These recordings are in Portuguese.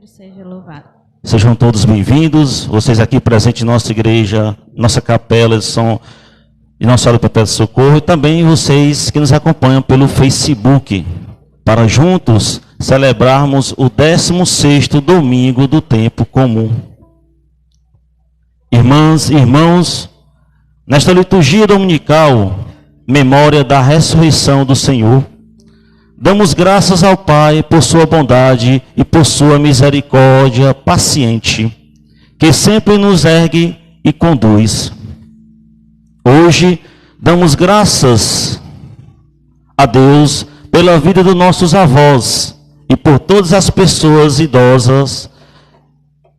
sempre seja louvado. Sejam todos bem-vindos, vocês aqui presentes em nossa igreja, nossa capela de São de Nossa Senhora do Perpétuo Socorro, e também vocês que nos acompanham pelo Facebook, para juntos celebrarmos o 16º domingo do tempo comum. Irmãs e irmãos, nesta liturgia dominical, memória da ressurreição do Senhor, damos graças ao Pai por sua bondade e por sua misericórdia paciente, que sempre nos ergue e conduz. Hoje, damos graças a Deus pela vida dos nossos avós e por todas as pessoas idosas,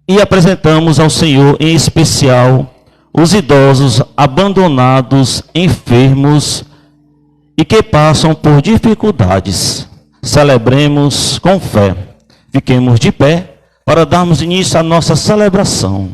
e apresentamos ao Senhor, em especial, os idosos abandonados, enfermos e que passam por dificuldades. Celebremos com fé. Fiquemos de pé para darmos início à nossa celebração.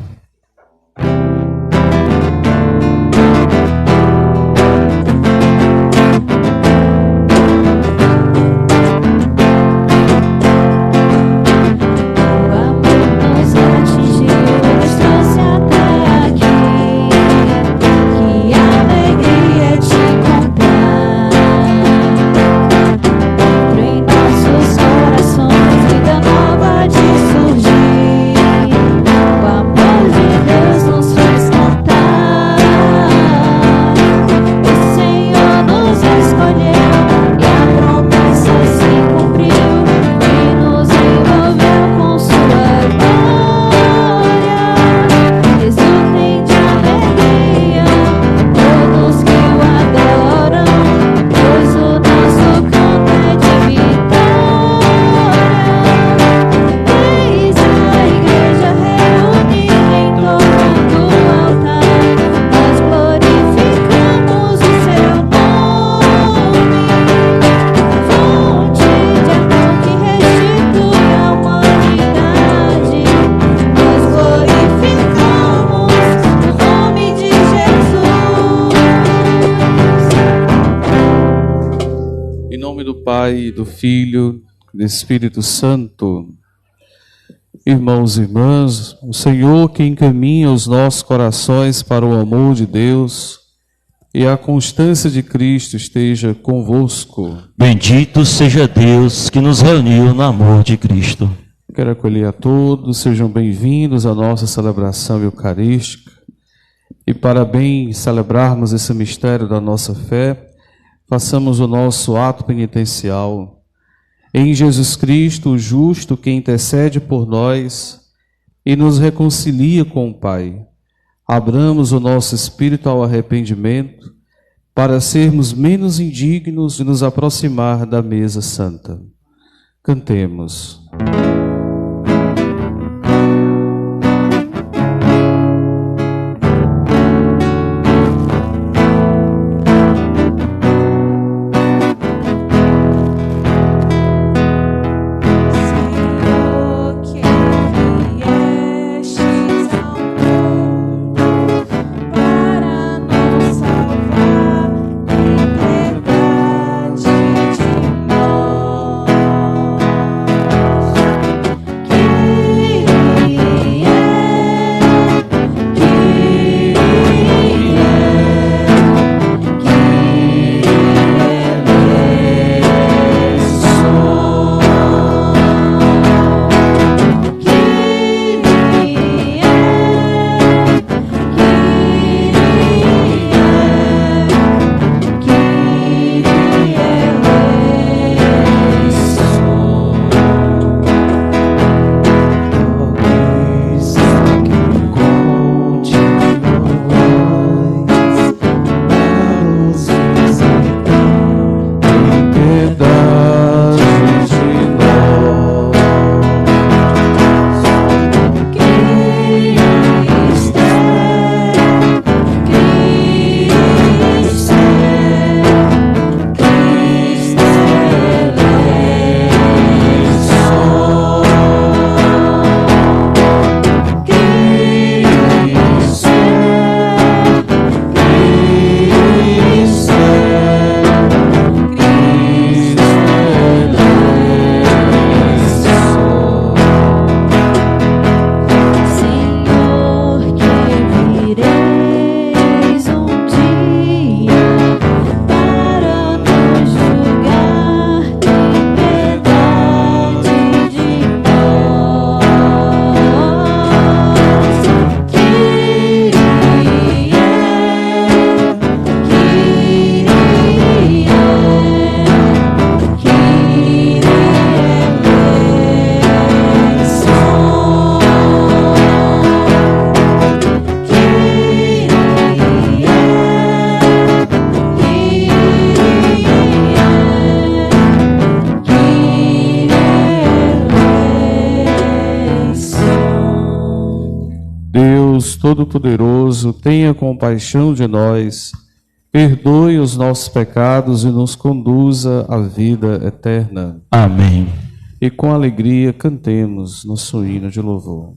Pai, do Filho, do Espírito Santo. Irmãos e irmãs, o Senhor que encaminha os nossos corações para o amor de Deus e a constância de Cristo esteja convosco. Bendito seja Deus que nos reuniu no amor de Cristo. Quero acolher a todos, sejam bem-vindos à nossa celebração eucarística. E para bem celebrarmos esse mistério da nossa fé, façamos o nosso ato penitencial. Em Jesus Cristo, o justo, que intercede por nós e nos reconcilia com o Pai, abramos o nosso espírito ao arrependimento para sermos menos indignos de nos aproximar da mesa santa. Cantemos. Todo-Poderoso, tenha compaixão de nós, perdoe os nossos pecados e nos conduza à vida eterna. Amém. E com alegria cantemos nosso hino de louvor.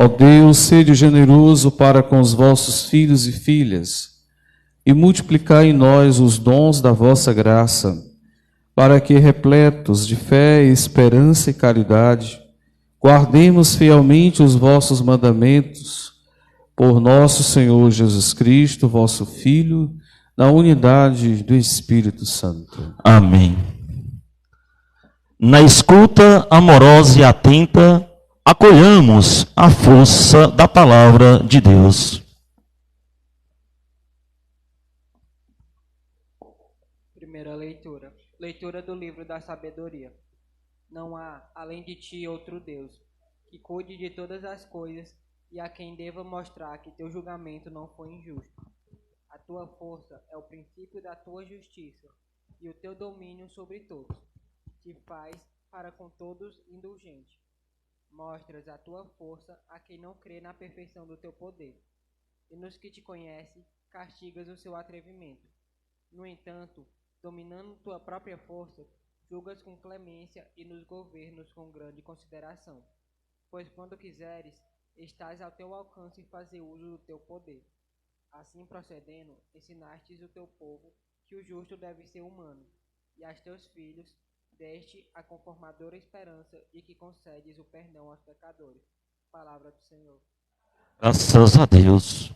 Ó Deus, sede generoso para com os vossos filhos e filhas, e multiplicai em nós os dons da vossa graça, para que, repletos de fé, esperança e caridade, guardemos fielmente os vossos mandamentos, por nosso Senhor Jesus Cristo, vosso Filho, na unidade do Espírito Santo. Amém. Na escuta amorosa e atenta, acolhamos a força da palavra de Deus. Primeira leitura. Leitura do livro da sabedoria. Não há, além de ti, outro Deus, que cuide de todas as coisas e a quem deva mostrar que teu julgamento não foi injusto. A tua força é o princípio da tua justiça e o teu domínio sobre todos. Te faz para com todos indulgente. Mostras a tua força a quem não crê na perfeição do teu poder. E nos que te conhecem, castigas o seu atrevimento. No entanto, dominando tua própria força, julgas com clemência e nos governos com grande consideração. Pois quando quiseres, estás ao teu alcance fazer uso do teu poder. Assim procedendo, ensinastes o teu povo que o justo deve ser humano, e aos teus filhos deste a conformadora esperança e que concedes o perdão aos pecadores. Palavra do Senhor. Graças a Deus.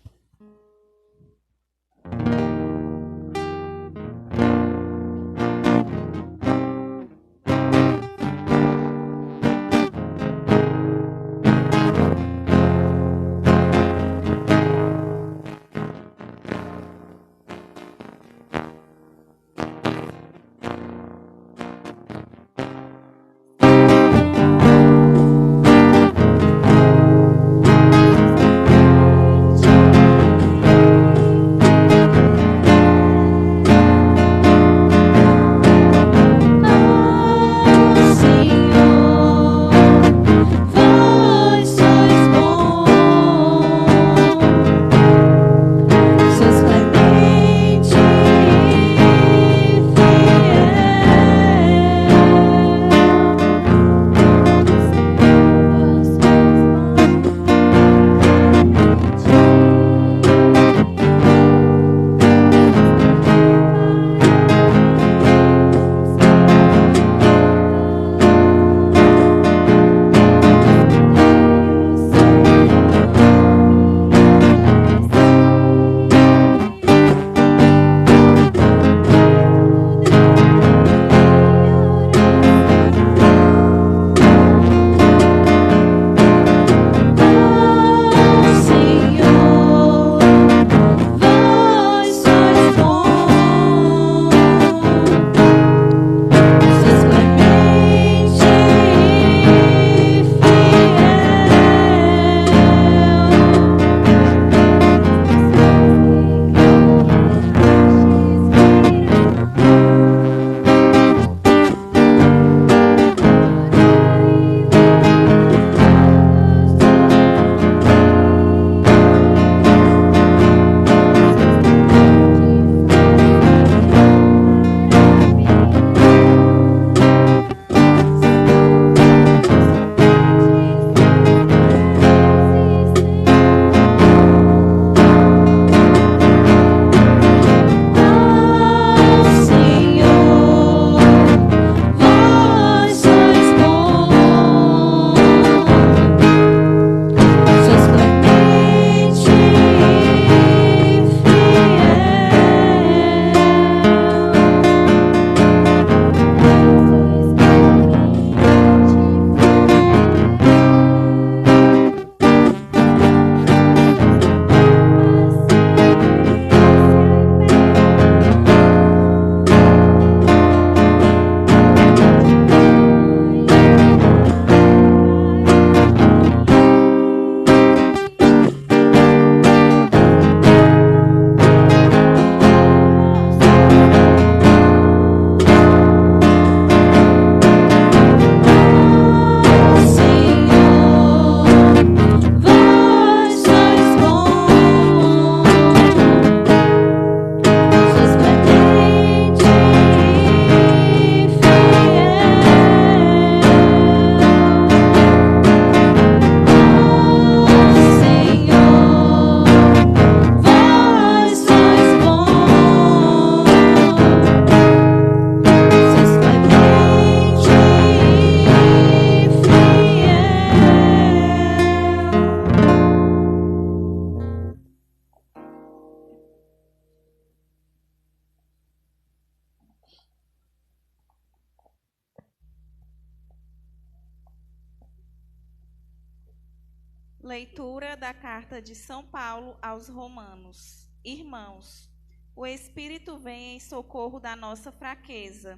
Leitura da carta de São Paulo aos Romanos. Irmãos, o Espírito vem em socorro da nossa fraqueza,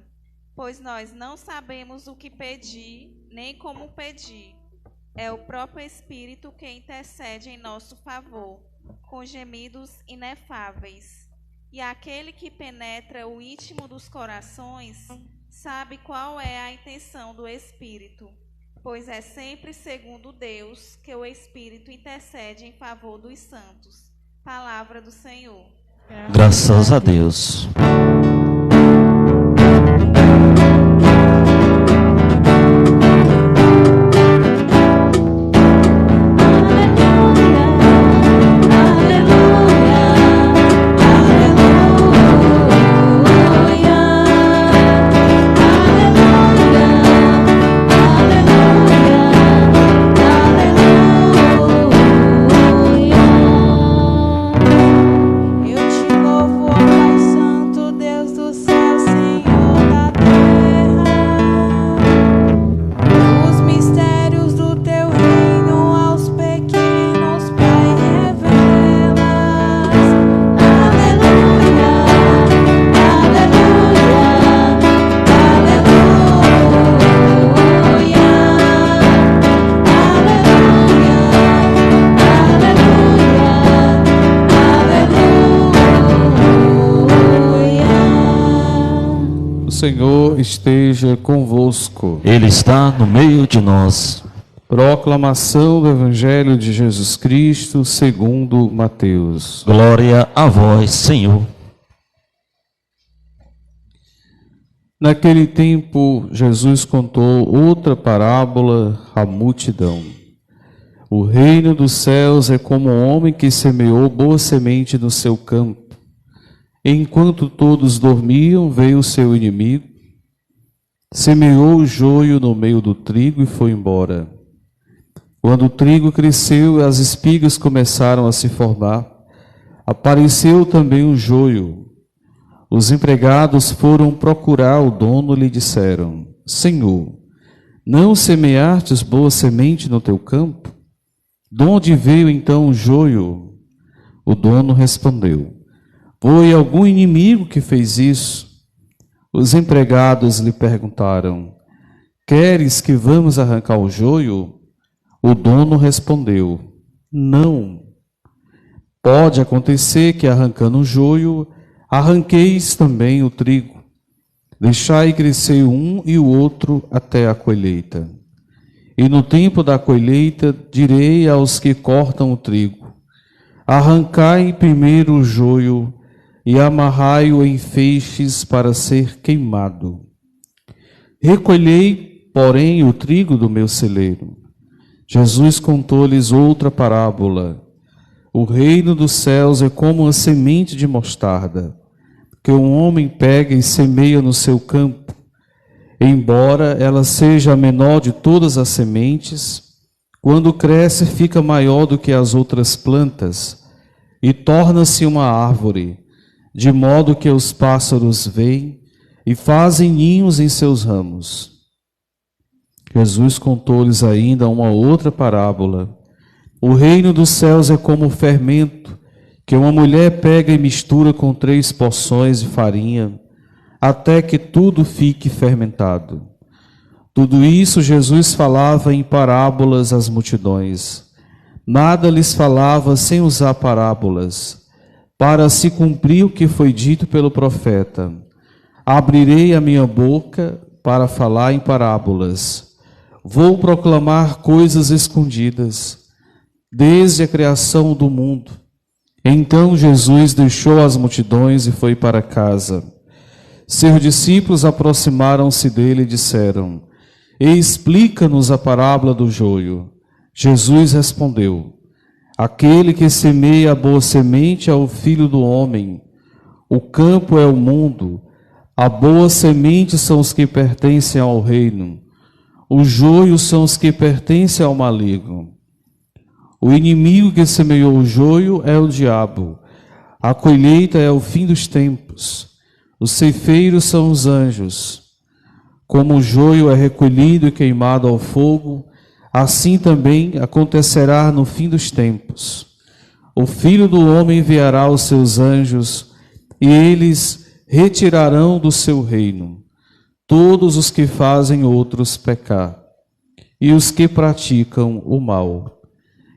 pois nós não sabemos o que pedir, nem como pedir. É o próprio Espírito que intercede em nosso favor, com gemidos inefáveis. E aquele que penetra o íntimo dos corações sabe qual é a intenção do Espírito, pois é sempre segundo Deus que o Espírito intercede em favor dos santos. Palavra do Senhor. Graças a Deus. Senhor esteja convosco. Ele está no meio de nós. Proclamação do Evangelho de Jesus Cristo segundo Mateus. Glória a vós, Senhor. Naquele tempo, Jesus contou outra parábola à multidão. O reino dos céus é como um homem que semeou boa semente no seu campo. Enquanto todos dormiam, veio o seu inimigo, semeou o joio no meio do trigo e foi embora. Quando o trigo cresceu e as espigas começaram a se formar, apareceu também o joio. Os empregados foram procurar o dono e lhe disseram: Senhor, não semeastes boa semente no teu campo? De onde veio então o joio? O dono respondeu: Foi algum inimigo que fez isso? Os empregados lhe perguntaram: Queres que vamos arrancar o joio? O dono respondeu: Não. Pode acontecer que, arrancando o joio, arranqueis também o trigo. Deixai crescer um e o outro até a colheita. E no tempo da colheita direi aos que cortam o trigo: Arrancai primeiro o joio e amarrai-o em feixes para ser queimado. Recolhei, porém, o trigo do meu celeiro. Jesus contou-lhes outra parábola. O reino dos céus é como uma semente de mostarda, que um homem pega e semeia no seu campo. Embora ela seja a menor de todas as sementes, quando cresce fica maior do que as outras plantas e torna-se uma árvore, de modo que os pássaros vêm e fazem ninhos em seus ramos. Jesus contou-lhes ainda uma outra parábola. O reino dos céus é como o fermento que uma mulher pega e mistura com 3 porções de farinha, até que tudo fique fermentado. Tudo isso Jesus falava em parábolas às multidões. Nada lhes falava sem usar parábolas, para se cumprir o que foi dito pelo profeta: Abrirei a minha boca para falar em parábolas. Vou proclamar coisas escondidas, desde a criação do mundo. Então Jesus deixou as multidões e foi para casa. Seus discípulos aproximaram-se dele e disseram: Explica-nos a parábola do joio. Jesus respondeu: Aquele que semeia a boa semente é o Filho do Homem. O campo é o mundo. A boa semente são os que pertencem ao reino. Os joios são os que pertencem ao maligno. O inimigo que semeou o joio é o diabo. A colheita é o fim dos tempos. Os ceifeiros são os anjos. Como o joio é recolhido e queimado ao fogo, assim também acontecerá no fim dos tempos. O Filho do Homem enviará os seus anjos, e eles retirarão do seu reino todos os que fazem outros pecar, e os que praticam o mal,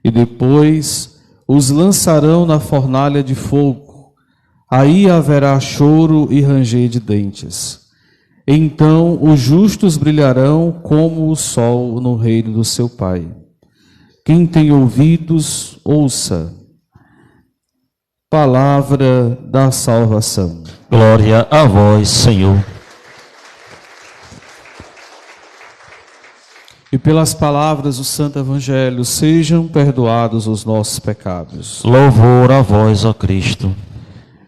e depois os lançarão na fornalha de fogo. Aí haverá choro e ranger de dentes. Então os justos brilharão como o sol no reino do seu Pai. Quem tem ouvidos, ouça. Palavra da salvação. Glória a vós, Senhor. E pelas palavras do Santo Evangelho sejam perdoados os nossos pecados. Louvor a vós, ó Cristo.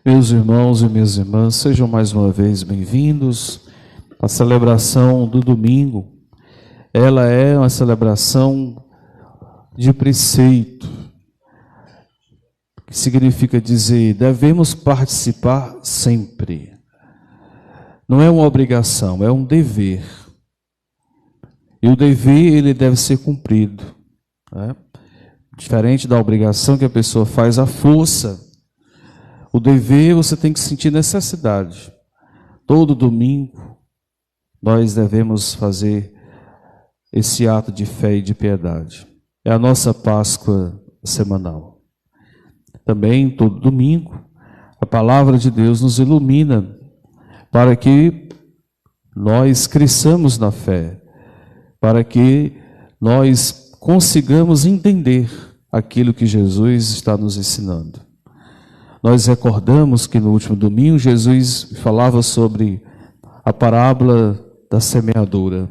Meus irmãos e minhas irmãs, sejam mais uma vez bem-vindos à celebração do domingo. Ela é uma celebração de preceito, que significa dizer, devemos participar sempre. Não é uma obrigação, é um dever. E o dever, ele deve ser cumprido, né? Diferente da obrigação que a pessoa faz à força. O dever, você tem que sentir necessidade. Todo domingo, nós devemos fazer esse ato de fé e de piedade. É a nossa Páscoa semanal. Também, todo domingo, a palavra de Deus nos ilumina para que nós cresçamos na fé, para que nós consigamos entender aquilo que Jesus está nos ensinando. Nós recordamos que no último domingo Jesus falava sobre a parábola da semeadura,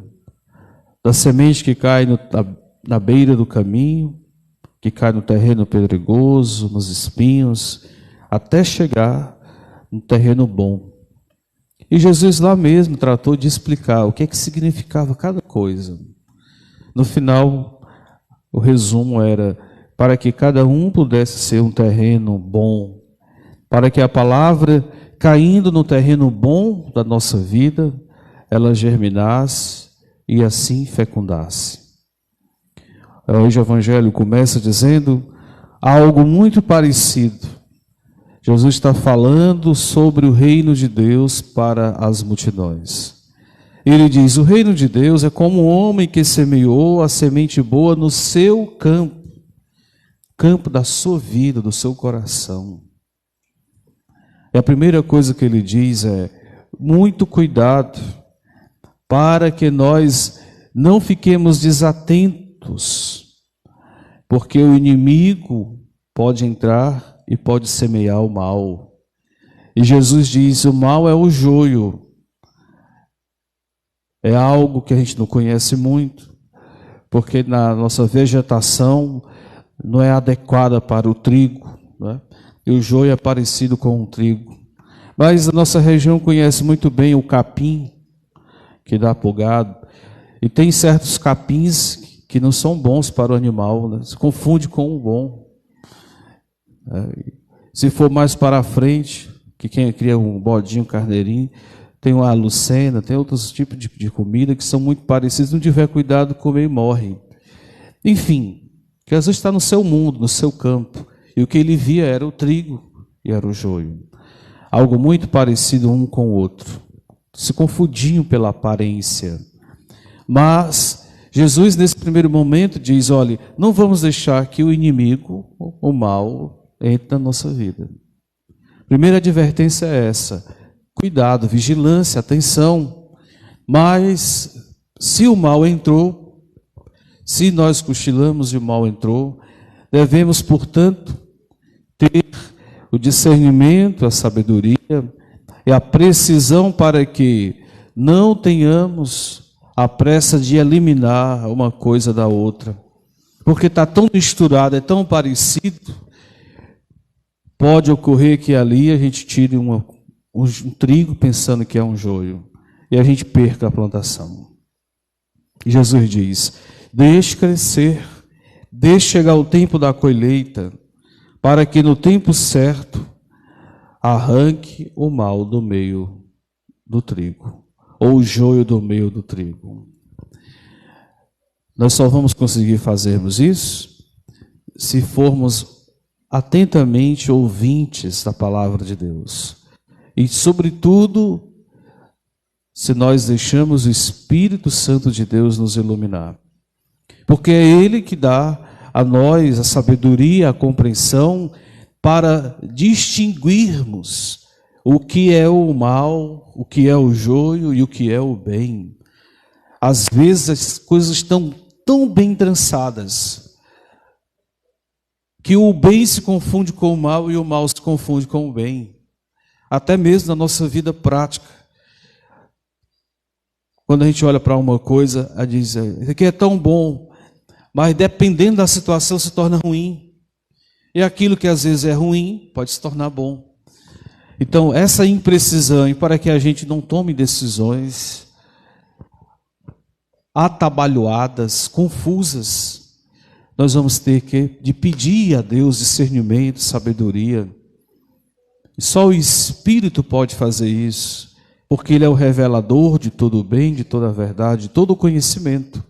da semente que cai na beira do caminho, que cai no terreno pedregoso, nos espinhos, até chegar no terreno bom. E Jesus lá mesmo tratou de explicar o que é que significava cada coisa. No final, o resumo era para que cada um pudesse ser um terreno bom, para que a palavra, caindo no terreno bom da nossa vida, ela germinasse e assim fecundasse. Hoje o Evangelho começa dizendo algo muito parecido. Jesus está falando sobre o reino de Deus para as multidões. Ele diz, o reino de Deus é como um homem que semeou a semente boa no seu campo, campo da sua vida, do seu coração. E a primeira coisa que ele diz é, muito cuidado, para que nós não fiquemos desatentos, porque o inimigo pode entrar e pode semear o mal. E Jesus diz, o mal é o joio. É algo que a gente não conhece muito, porque na nossa vegetação não é adequada para o trigo, né? E o joio é parecido com o trigo. Mas a nossa região conhece muito bem o capim, que dá para o gado. E tem certos capins que não são bons para o animal, né? Se confunde com o bom. Se for mais para frente, que quem cria um bodinho, um carneirinho, tem uma lucena, tem outros tipos de comida que são muito parecidos, não tiver cuidado, comer e morre. Enfim, Jesus está no seu mundo, no seu campo, e o que ele via era o trigo e era o joio. Algo muito parecido um com o outro. Se confundiam pela aparência. Mas Jesus, nesse primeiro momento, diz, olha, não vamos deixar que o inimigo, o mal, entre na nossa vida. Primeira advertência é essa. Cuidado, vigilância, atenção. Mas se o mal entrou, se nós cochilamos e o mal entrou, devemos, portanto, ter o discernimento, a sabedoria e a precisão para que não tenhamos a pressa de eliminar uma coisa da outra. Porque está tão misturado, é tão parecido, pode ocorrer que ali a gente tire um trigo pensando que é um joio e a gente perca a plantação. E Jesus diz, deixe crescer, deixe chegar o tempo da colheita, para que no tempo certo arranque o mal do meio do trigo, ou o joio do meio do trigo. Nós só vamos conseguir fazermos isso se formos atentamente ouvintes da palavra de Deus. E, sobretudo, se nós deixamos o Espírito Santo de Deus nos iluminar. Porque é Ele que dá a nós a sabedoria, a compreensão para distinguirmos o que é o mal, o que é o joio e o que é o bem. Às vezes as coisas estão tão bem trançadas que o bem se confunde com o mal e o mal se confunde com o bem. Até mesmo na nossa vida prática. Quando a gente olha para uma coisa, a diz, isso aqui é tão bom, mas dependendo da situação se torna ruim. E aquilo que às vezes é ruim pode se tornar bom. Então, essa imprecisão, e para que a gente não tome decisões atabalhoadas, confusas, nós vamos ter de pedir a Deus discernimento, sabedoria. E só o Espírito pode fazer isso, porque Ele é o revelador de todo o bem, de toda a verdade, de todo o conhecimento.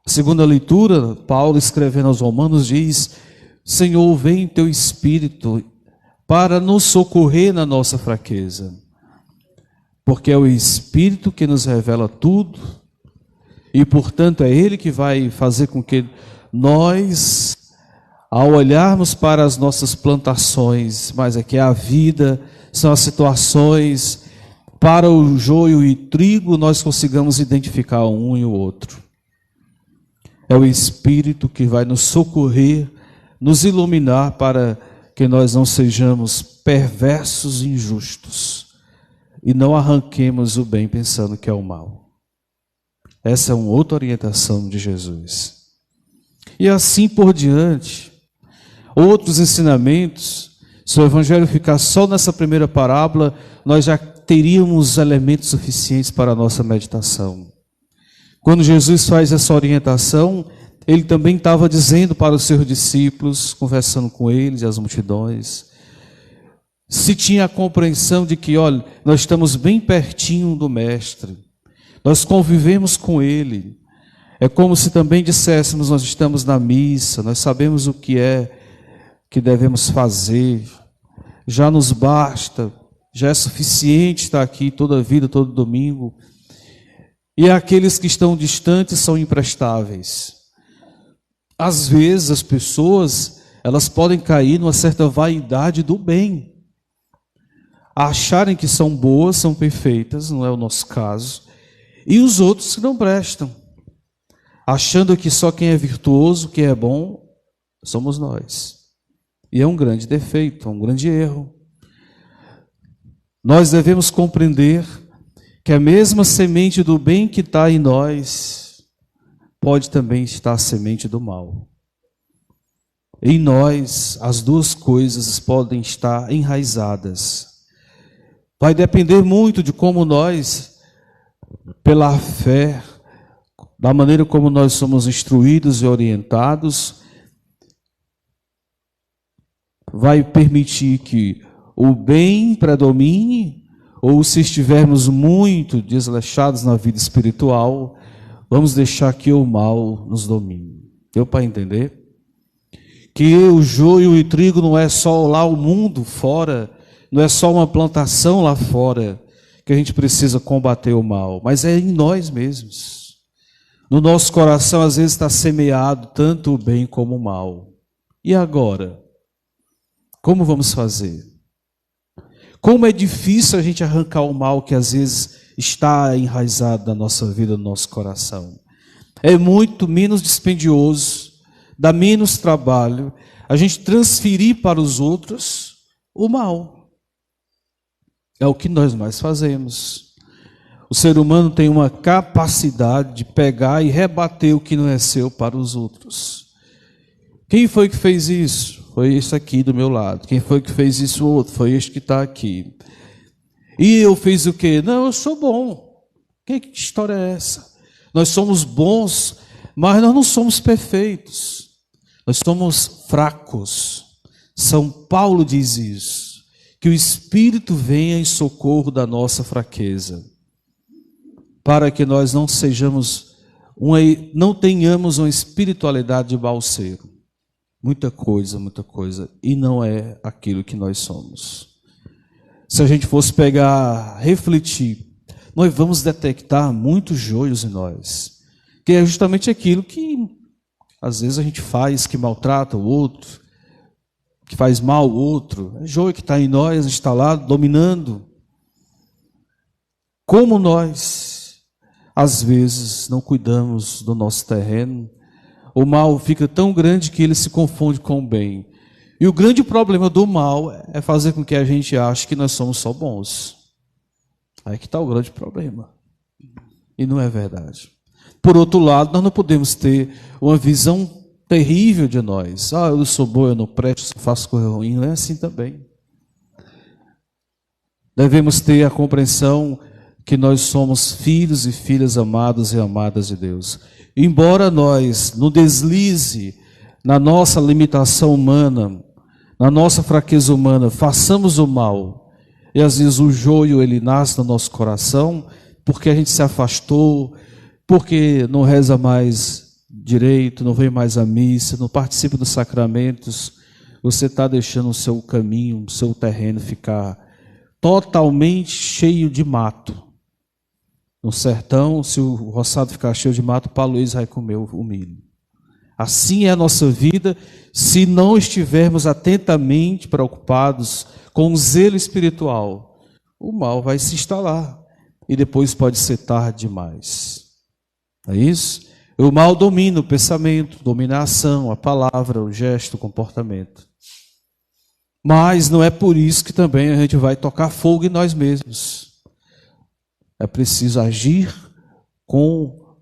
A segunda leitura, Paulo escrevendo aos Romanos diz: Senhor, vem teu Espírito para nos socorrer na nossa fraqueza, porque é o Espírito que nos revela tudo, e portanto é Ele que vai fazer com que nós, ao olharmos para as nossas plantações, mas aqui é a vida, são as situações, para o joio e trigo nós consigamos identificar um e o outro. É o Espírito que vai nos socorrer, nos iluminar para que nós não sejamos perversos e injustos e não arranquemos o bem pensando que é o mal. Essa é uma outra orientação de Jesus. E assim por diante, outros ensinamentos. Se o Evangelho ficar só nessa primeira parábola, nós já teríamos elementos suficientes para a nossa meditação. Quando Jesus faz essa orientação, Ele também estava dizendo para os seus discípulos, conversando com eles e as multidões, se tinha a compreensão de que, olha, nós estamos bem pertinho do Mestre, nós convivemos com Ele. É como se também disséssemos, nós estamos na missa, nós sabemos o que é que devemos fazer, já nos basta, já é suficiente estar aqui toda a vida, todo domingo. E aqueles que estão distantes são imprestáveis. Às vezes as pessoas, elas podem cair numa certa vaidade do bem, acharem que são boas, são perfeitas, não é o nosso caso, e os outros que não prestam, achando que só quem é virtuoso, quem é bom, somos nós. E é um grande defeito, é um grande erro. Nós devemos compreender que a mesma semente do bem que está em nós, pode também estar a semente do mal. Em nós, as duas coisas podem estar enraizadas. Vai depender muito de como nós, pela fé, da maneira como nós somos instruídos e orientados, vai permitir que o bem predomine, ou se estivermos muito desleixados na vida espiritual, vamos deixar que o mal nos domine. Deu para entender? Que o joio e o trigo não é só lá o mundo fora, não é só uma plantação lá fora que a gente precisa combater o mal, mas é em nós mesmos. No nosso coração às vezes está semeado tanto o bem como o mal. E agora? Como vamos fazer? Como é difícil a gente arrancar o mal que às vezes está enraizado na nossa vida, no nosso coração. É muito menos dispendioso, dá menos trabalho a gente transferir para os outros o mal. É o que nós mais fazemos. O ser humano tem uma capacidade de pegar e rebater o que não é seu para os outros. Quem foi que fez isso? Foi esse aqui do meu lado. Quem foi que fez isso outro? Foi este que está aqui. E eu fiz o quê? Não, eu sou bom. Que história é essa? Nós somos bons, mas nós não somos perfeitos. Nós somos fracos. São Paulo diz isso. Que o Espírito venha em socorro da nossa fraqueza. Para que nós não sejamos não tenhamos uma espiritualidade de balseiro. Muita coisa, e não é aquilo que nós somos. Se a gente fosse pegar, refletir, nós vamos detectar muitos joios em nós, que é justamente aquilo que às vezes a gente faz, que maltrata o outro, que faz mal ao outro, é joio que está em nós, instalado, dominando. Como nós, às vezes, não cuidamos do nosso terreno, o mal fica tão grande que ele se confunde com o bem. E o grande problema do mal é fazer com que a gente ache que nós somos só bons. Aí que está o grande problema. E não é verdade. Por outro lado, nós não podemos ter uma visão terrível de nós. Eu sou bom, eu não presto, eu faço coisa ruim. Não é assim também. Devemos ter a compreensão que nós somos filhos e filhas amados e amadas de Deus. Embora nós, no deslize, na nossa limitação humana, na nossa fraqueza humana, façamos o mal, e às vezes o joio ele nasce no nosso coração, porque a gente se afastou, porque não reza mais direito, não vem mais à missa, não participa dos sacramentos, você está deixando o seu caminho, o seu terreno ficar totalmente cheio de mato. No sertão, se o roçado ficar cheio de mato, o Paulo Luiz vai comer o milho. Assim é a nossa vida, se não estivermos atentamente preocupados com o zelo espiritual, o mal vai se instalar e depois pode ser tarde demais. É isso? O mal domina o pensamento, domina a ação, a palavra, o gesto, o comportamento. Mas não é por isso que também a gente vai tocar fogo em nós mesmos. É preciso agir com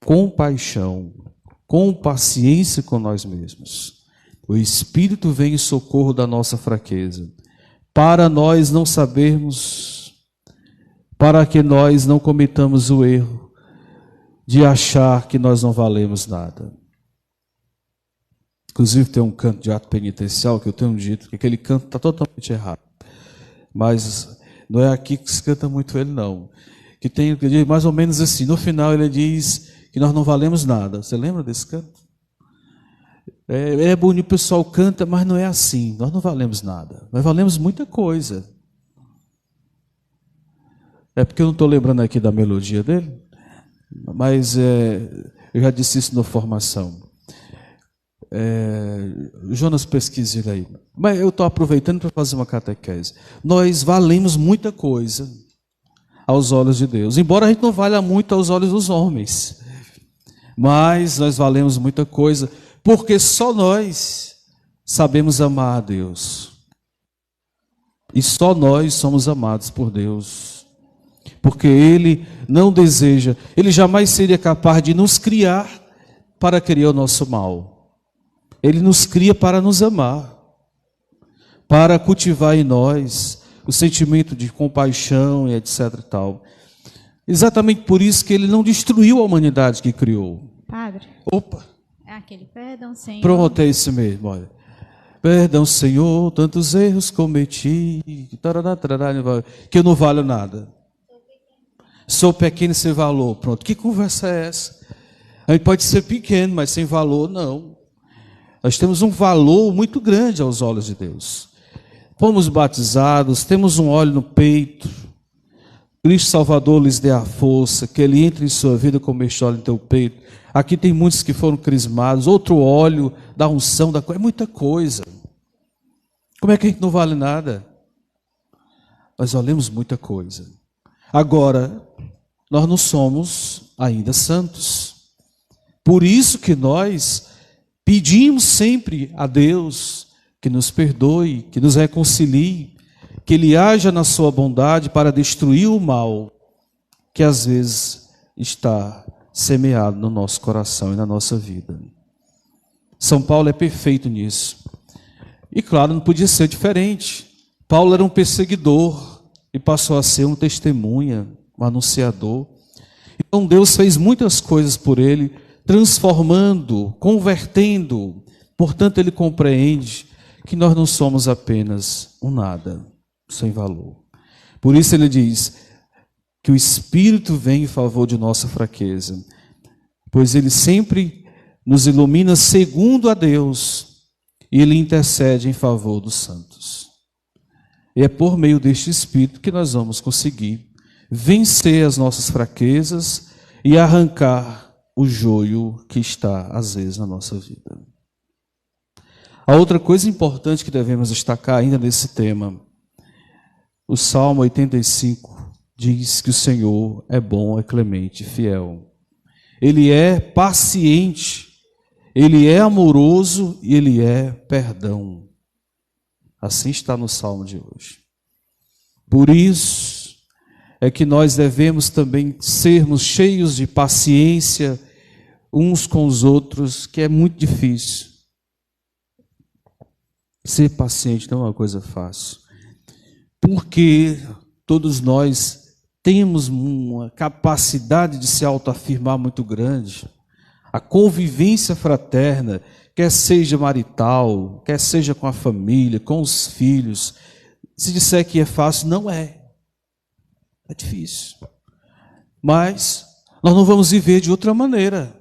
compaixão, com paciência com nós mesmos. O Espírito vem em socorro da nossa fraqueza, para nós não sabermos, para que nós não cometamos o erro de achar que nós não valemos nada. Inclusive tem um canto de ato penitencial que eu tenho dito que aquele canto está totalmente errado. Mas não é aqui que se canta muito ele, não. Que tem mais ou menos assim, no final ele diz que nós não valemos nada. Você lembra desse canto? É bonito, o pessoal canta, mas não é assim. Nós não valemos nada. Nós valemos muita coisa. É porque eu não estou lembrando aqui da melodia dele, mas eu já disse isso na formação. Jonas, pesquise ele aí. Mas eu estou aproveitando para fazer uma catequese. Nós valemos muita coisa aos olhos de Deus, embora a gente não valha muito aos olhos dos homens, mas nós valemos muita coisa, porque só nós sabemos amar a Deus, e só nós somos amados por Deus, porque Ele não deseja, Ele jamais seria capaz de nos criar para querer o nosso mal. Ele nos cria para nos amar, para cultivar em nós o sentimento de compaixão e etc e tal. Exatamente por isso que ele não destruiu a humanidade que criou. Padre. Opa. É aquele perdão, Senhor. Pronto, é esse mesmo, olha. Perdão, Senhor, tantos erros cometi, que eu não valho nada. Sou pequeno sem valor. Pronto, que conversa é essa? A gente pode ser pequeno, mas sem valor, não. Nós temos um valor muito grande aos olhos de Deus. Fomos batizados, temos um óleo no peito. Cristo Salvador lhes dê a força, que Ele entre em sua vida como este óleo em teu peito. Aqui tem muitos que foram crismados, outro óleo da unção, é muita coisa. Como é que a gente não vale nada? Nós valemos muita coisa. Agora, nós não somos ainda santos. Por isso que nós pedimos sempre a Deus que nos perdoe, que nos reconcilie, que Ele haja na sua bondade para destruir o mal que às vezes está semeado no nosso coração e na nossa vida. São Paulo é perfeito nisso. E claro, não podia ser diferente. Paulo era um perseguidor e passou a ser um testemunha, um anunciador. Então Deus fez muitas coisas por ele, transformando, convertendo. Portanto, ele compreende que nós não somos apenas um nada, sem valor. Por isso ele diz que o Espírito vem em favor de nossa fraqueza, pois Ele sempre nos ilumina segundo a Deus, e Ele intercede em favor dos santos. E é por meio deste Espírito que nós vamos conseguir vencer as nossas fraquezas e arrancar o joio que está, às vezes, na nossa vida. A outra coisa importante que devemos destacar ainda nesse tema, o Salmo 85 diz que o Senhor é bom, é clemente, fiel. Ele é paciente, Ele é amoroso e Ele é perdão. Assim está no Salmo de hoje. Por isso é que nós devemos também sermos cheios de paciência uns com os outros, que é muito difícil. Ser paciente não é uma coisa fácil. Porque todos nós temos uma capacidade de se autoafirmar muito grande. A convivência fraterna, quer seja marital, quer seja com a família, com os filhos, se disser que é fácil, não é. É difícil. Mas nós não vamos viver de outra maneira.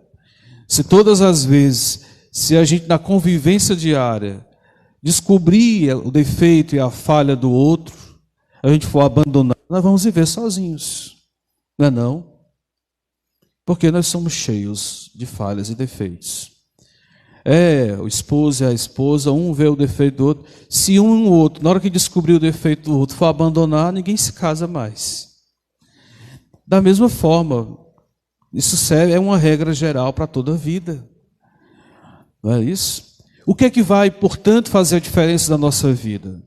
Se todas as vezes, se a gente na convivência diária descobrir o defeito e a falha do outro, a gente for abandonar, nós vamos viver sozinhos. Não é não? Porque nós somos cheios de falhas e defeitos. O esposo e a esposa, um vê o defeito do outro. Se um ou outro, na hora que descobrir o defeito do outro, for abandonar, ninguém se casa mais. Da mesma forma, isso é uma regra geral para toda a vida. Não é isso? O que é que vai, portanto, fazer a diferença da nossa vida?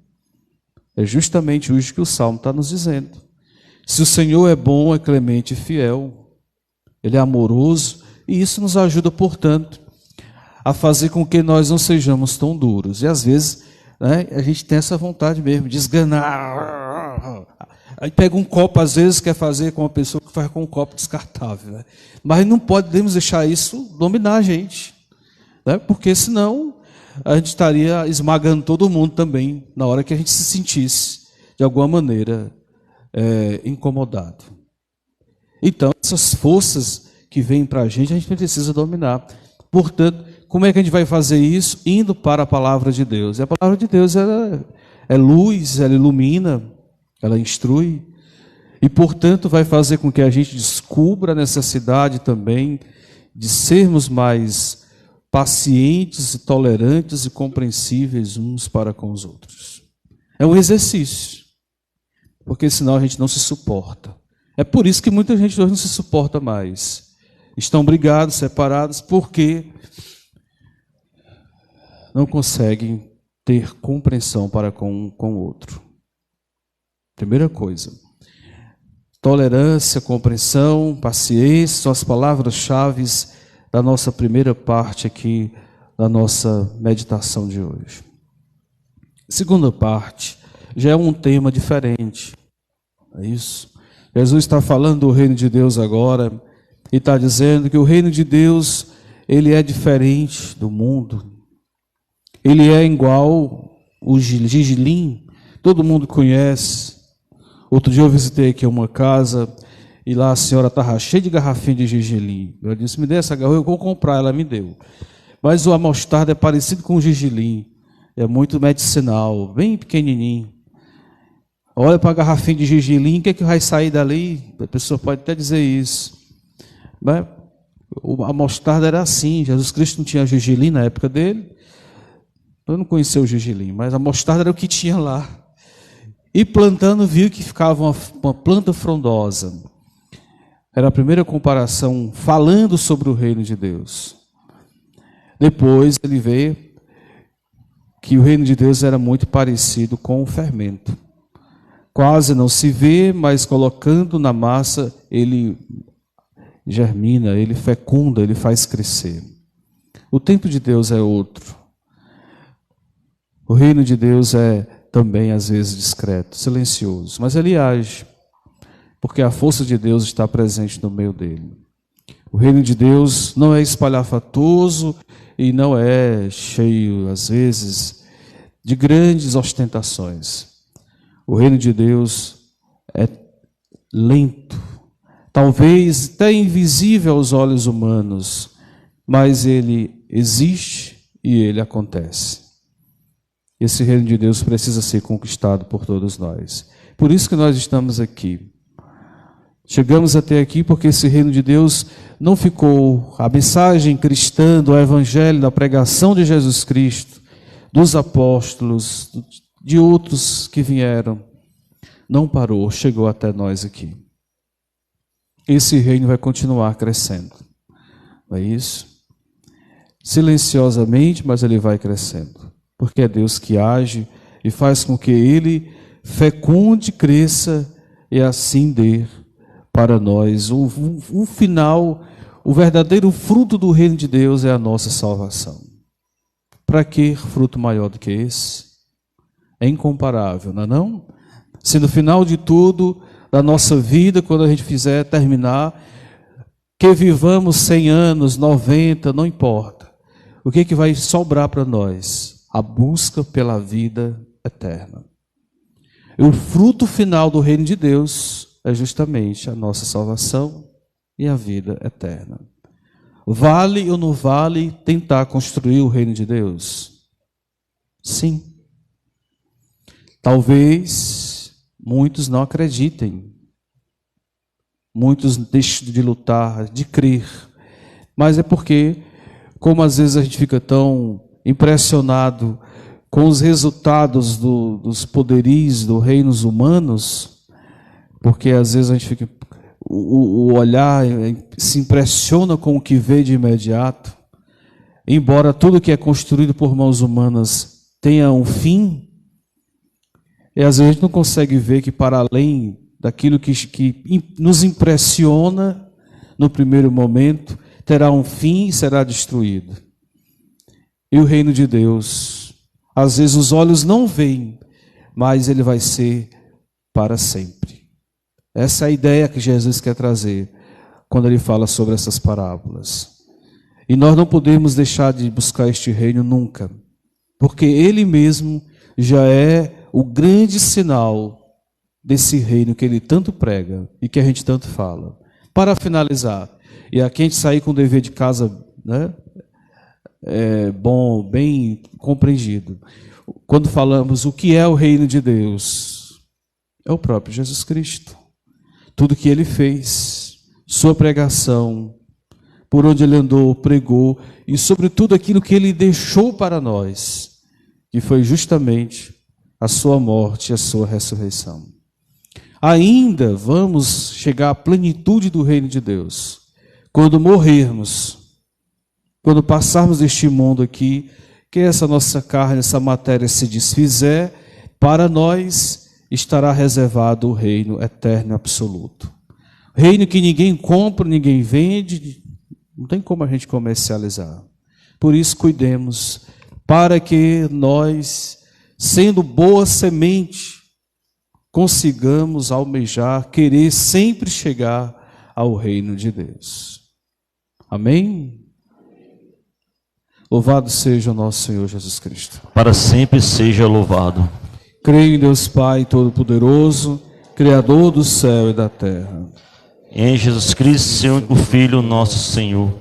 É justamente isso que o Salmo está nos dizendo. Se o Senhor é bom, é clemente e fiel, Ele é amoroso, e isso nos ajuda, portanto, a fazer com que nós não sejamos tão duros. E às vezes, né, a gente tem essa vontade mesmo de esganar. Aí pega um copo, às vezes quer fazer com uma pessoa que faz com um copo descartável. Né? Mas não podemos deixar isso dominar a gente. Né? Porque senão a gente estaria esmagando todo mundo também, na hora que a gente se sentisse, de alguma maneira, incomodado. Então, essas forças que vêm para a gente precisa dominar. Portanto, como é que a gente vai fazer isso? Indo para a palavra de Deus. E a palavra de Deus ela é luz, ela ilumina, ela instrui. E, portanto, vai fazer com que a gente descubra a necessidade também de sermos mais pacientes, tolerantes e compreensíveis uns para com os outros. É um exercício, porque senão a gente não se suporta. É por isso que muita gente hoje não se suporta mais. Estão brigados, separados, porque não conseguem ter compreensão para com o outro. Primeira coisa, tolerância, compreensão, paciência são as palavras-chave da nossa primeira parte aqui, da nossa meditação de hoje. Segunda parte, já é um tema diferente. É isso? Jesus está falando do reino de Deus agora, e está dizendo que o reino de Deus, ele é diferente do mundo. Ele é igual o gergelim, todo mundo conhece. Outro dia eu visitei aqui uma casa, e lá a senhora estava cheia de garrafinha de gergelim. Eu disse, me dê essa garrafa, eu vou comprar. Ela me deu. Mas a mostarda é parecido com o gergelim. É muito medicinal, bem pequenininho. Olha para a garrafinha de gergelim, o que é que vai sair dali? A pessoa pode até dizer isso. Mas a mostarda era assim. Jesus Cristo não tinha gergelim na época dele. Eu não conhecia o gergelim, mas a mostarda era o que tinha lá. E plantando, viu que ficava uma planta frondosa. Era a primeira comparação falando sobre o reino de Deus. Depois ele vê que o reino de Deus era muito parecido com o fermento. Quase não se vê, mas colocando na massa, ele germina, ele fecunda, ele faz crescer. O tempo de Deus é outro. O reino de Deus é também, às vezes, discreto, silencioso, mas ele age, porque a força de Deus está presente no meio dele. O reino de Deus não é espalhafatoso e não é cheio, às vezes, de grandes ostentações. O reino de Deus é lento, talvez até invisível aos olhos humanos, mas ele existe e ele acontece. Esse reino de Deus precisa ser conquistado por todos nós. Por isso que nós estamos aqui. Chegamos até aqui porque esse reino de Deus não ficou, a mensagem cristã do Evangelho, da pregação de Jesus Cristo, dos apóstolos, de outros que vieram, não parou, chegou até nós aqui. Esse reino vai continuar crescendo. Não é isso? Silenciosamente, mas ele vai crescendo. Porque é Deus que age e faz com que ele fecunde, cresça e assim dê para nós o final, o verdadeiro fruto do reino de Deus é a nossa salvação. Para que fruto maior do que esse? É incomparável, não é não? Se no final de tudo, da nossa vida, quando a gente fizer terminar, que vivamos 100 anos, 90, não importa. O que vai sobrar para nós? A busca pela vida eterna. E o fruto final do reino de Deus é justamente a nossa salvação e a vida eterna. Vale ou não vale tentar construir o reino de Deus? Sim. Talvez muitos não acreditem. Muitos deixam de lutar, de crer. Mas é porque, como às vezes a gente fica tão impressionado com os resultados dos poderios dos reinos humanos, porque às vezes a gente fica, o olhar se impressiona com o que vê de imediato, embora tudo que é construído por mãos humanas tenha um fim, e às vezes a gente não consegue ver que para além daquilo que nos impressiona no primeiro momento, terá um fim e será destruído. E o reino de Deus, às vezes os olhos não veem, mas ele vai ser para sempre. Essa é a ideia que Jesus quer trazer quando ele fala sobre essas parábolas. E nós não podemos deixar de buscar este reino nunca, porque ele mesmo já é o grande sinal desse reino que ele tanto prega e que a gente tanto fala. Para finalizar, e aqui a gente sair com o dever de casa, né? Bom, bem compreendido. Quando falamos o que é o reino de Deus, é o próprio Jesus Cristo. Tudo que ele fez, sua pregação, por onde ele andou, pregou, e sobretudo aquilo que ele deixou para nós, que foi justamente a sua morte e a sua ressurreição. Ainda vamos chegar à plenitude do reino de Deus, quando morrermos, quando passarmos deste mundo aqui, que essa nossa carne, essa matéria se desfizer, para nós estará reservado o reino eterno e absoluto. Reino que ninguém compra, ninguém vende, não tem como a gente comercializar. Por isso cuidemos, para que nós, sendo boa semente, consigamos almejar, querer sempre chegar ao reino de Deus. Amém? Louvado seja o nosso Senhor Jesus Cristo. Para sempre seja louvado. Creio em Deus Pai Todo-Poderoso, Criador do céu e da terra. Em Jesus Cristo, seu único Filho, nosso Senhor,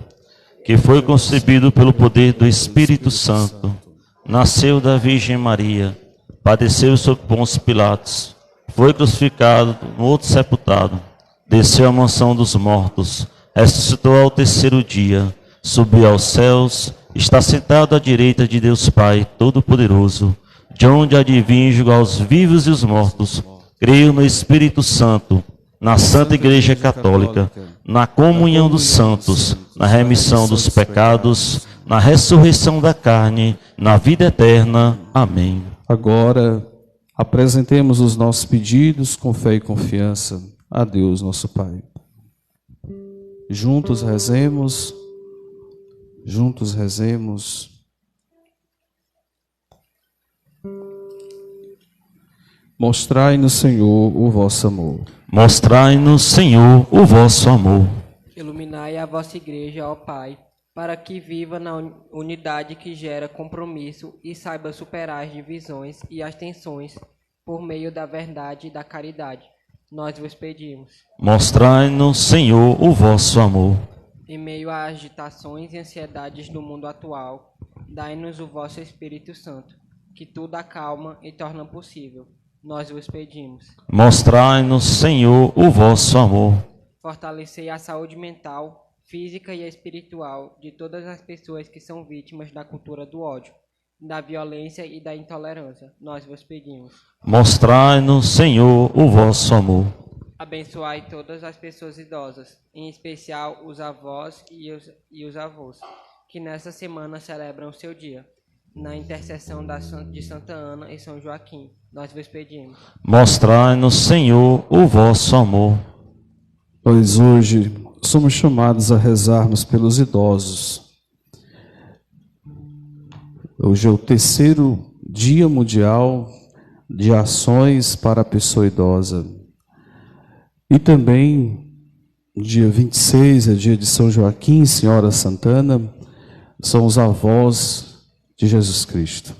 que foi concebido pelo poder do Espírito Santo, nasceu da Virgem Maria, padeceu sob Pôncio Pilatos, foi crucificado, morto e sepultado, desceu à mansão dos mortos, ressuscitou ao terceiro dia, subiu aos céus, está sentado à direita de Deus Pai Todo-Poderoso, de onde há de vir julgar os vivos e os mortos. Creio no Espírito Santo, na Santa Igreja Católica, na comunhão dos santos, na remissão dos pecados, na ressurreição da carne, na vida eterna. Amém. Agora, apresentemos os nossos pedidos com fé e confiança a Deus, nosso Pai. Juntos rezemos. Juntos rezemos. Mostrai-nos, Senhor, o vosso amor. Mostrai-nos, Senhor, o vosso amor. Iluminai a vossa igreja, ó Pai, para que viva na unidade que gera compromisso e saiba superar as divisões e as tensões por meio da verdade e da caridade. nós vos pedimos. Mostrai-nos, Senhor, o vosso amor. Em meio às agitações e ansiedades do mundo atual, dai-nos o vosso Espírito Santo, que tudo acalma e torna possível. Nós vos pedimos. Mostrai-nos, Senhor, o vosso amor. Fortalecei a saúde mental, física e espiritual de todas as pessoas que são vítimas da cultura do ódio, da violência e da intolerância. Nós vos pedimos. Mostrai-nos, Senhor, o vosso amor. Abençoai todas as pessoas idosas, em especial os avós e os avós, que nessa semana celebram o seu dia. Na intercessão de Santa Ana e São Joaquim, nós vos pedimos. Mostrai-nos, Senhor, o vosso amor. Pois hoje somos chamados a rezarmos pelos idosos. Hoje é o 3º Dia Mundial de Ações para a Pessoa Idosa. E também, dia 26, é dia de São Joaquim e Senhora Santana, são os avós de Jesus Cristo.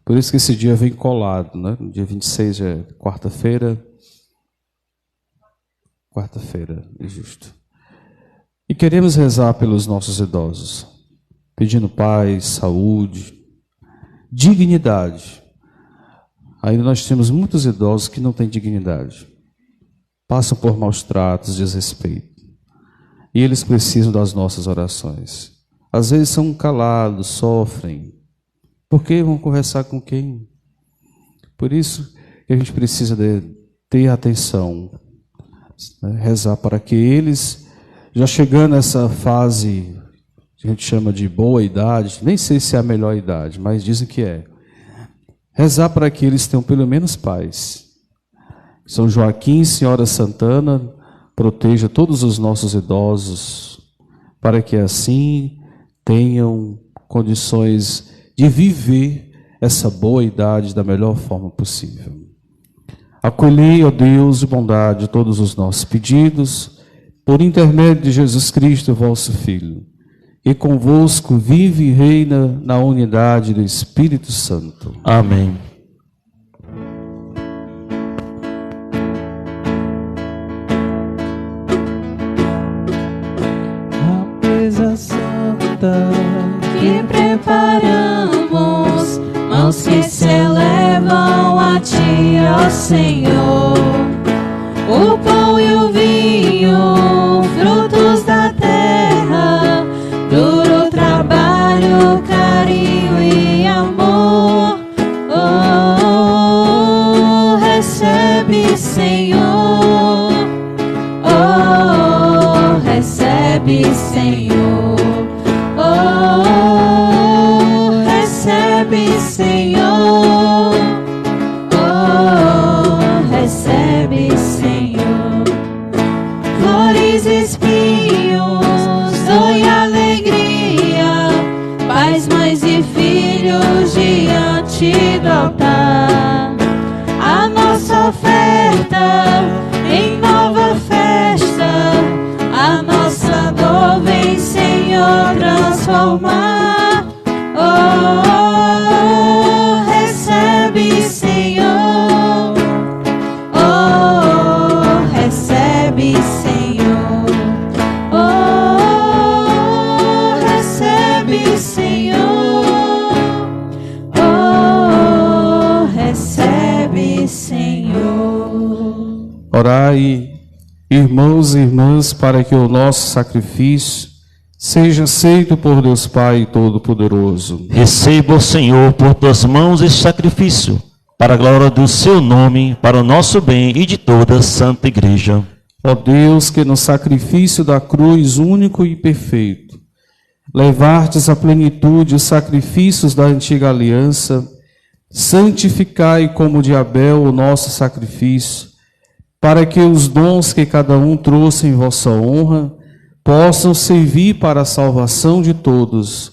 Por isso que esse dia vem colado, né? Dia 26 é quarta-feira, é justo. E queremos rezar pelos nossos idosos, pedindo paz, saúde, dignidade. Ainda nós temos muitos idosos que não têm dignidade, passam por maus tratos, desrespeito, e eles precisam das nossas orações. Às vezes são calados, sofrem. Por que vão conversar com quem? Por isso que a gente precisa ter atenção, né? Rezar para que eles, já chegando nessa fase que a gente chama de boa idade, nem sei se é a melhor idade, mas dizem que é, rezar para que eles tenham pelo menos paz. São Joaquim e Senhora Santana proteja todos os nossos idosos, para que assim tenham condições de viver essa boa idade da melhor forma possível. Acolhei, ó Deus de bondade, todos os nossos pedidos, por intermédio de Jesus Cristo, vosso Filho, e convosco vive e reina na unidade do Espírito Santo. Amém. A mesa santa que preparamos, mãos que se elevam a ti, ó Senhor. O pão e o vinho, frutos da terra, duro trabalho, carinho e amor. Oh, recebe, Senhor. Oh, recebe, Senhor. Oh, recebe, Senhor. Oh, recebe, Senhor. Flores, espinhos, dor e alegria, pais, mães e filhos diante do altar. A nossa oferta em nova festa, a nossa dor vem, Senhor, transformar. Oh, recebe, Senhor. Oh, recebe, Senhor. Oh, recebe, Senhor. Oh, recebe, Senhor. Orai, irmãos e irmãs, para que o nosso sacrifício seja aceito por Deus Pai Todo-Poderoso. Receba, o Senhor, por tuas mãos este sacrifício, para a glória do seu nome, para o nosso bem e de toda a Santa Igreja. Ó Deus, que no sacrifício da cruz único e perfeito, levastes à plenitude os sacrifícios da antiga aliança, santificai como de Abel o nosso sacrifício, para que os dons que cada um trouxe em vossa honra possam servir para a salvação de todos,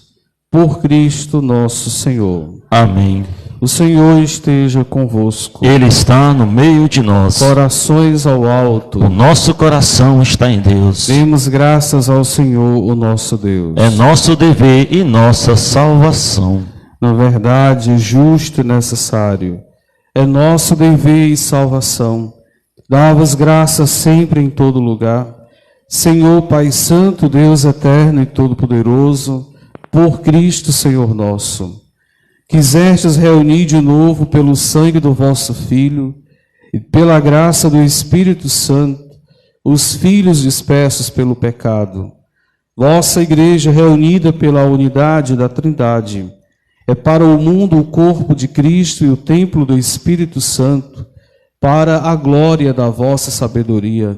por Cristo nosso Senhor. Amém. O Senhor esteja convosco. Ele está no meio de nós. Corações ao alto. O nosso coração está em Deus. Demos graças ao Senhor, o nosso Deus. É nosso dever e nossa salvação. Na verdade, justo e necessário. É nosso dever e salvação Dá-vos graça sempre em todo lugar. Senhor Pai Santo, Deus eterno e todo-poderoso, por Cristo Senhor nosso, quisestes reunir de novo pelo sangue do vosso Filho e pela graça do Espírito Santo os filhos dispersos pelo pecado. Vossa Igreja, reunida pela unidade da Trindade, é para o mundo o corpo de Cristo e o templo do Espírito Santo, para a glória da vossa sabedoria.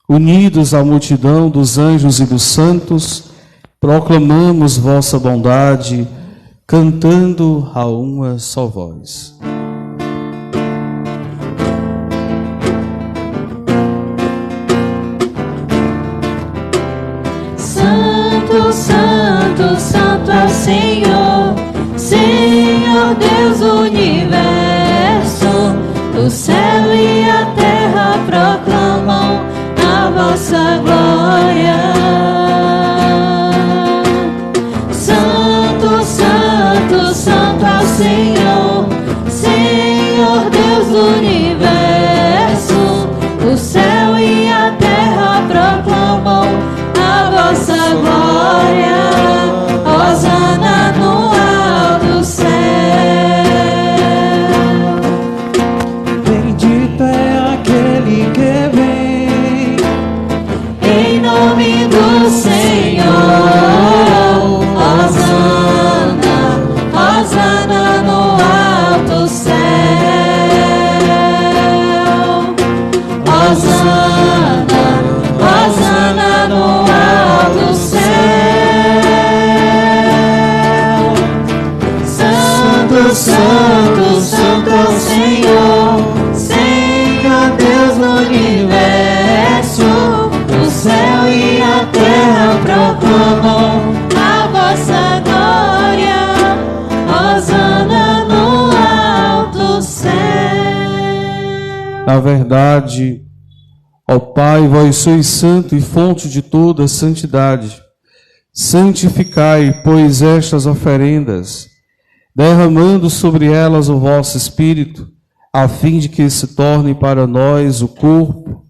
Unidos à multidão dos anjos e dos santos, proclamamos vossa bondade, cantando a uma só voz. Santo, Santo, Santo é o Senhor, Senhor Deus do universo. O céu e a terra proclamam a vossa glória. Santo, Santo, Santo é o Senhor, Senhor Deus do universo. O céu e a terra proclamam a vossa glória. Hosana no alto céu. Bendito é aquele que vem Em nome do Senhor. Hosana, Hosana no alto céu. Hosana, Hosana no alto céu. Santo, Santo, Santo é o Senhor, Senhor Deus do universo. O céu e a terra proclamam a vossa glória. Hosana no alto céu. Na verdade, ó Pai, vós sois santo e fonte de toda santidade. Santificai, pois, estas oferendas, derramando sobre elas o vosso Espírito, a fim de que se torne para nós o corpo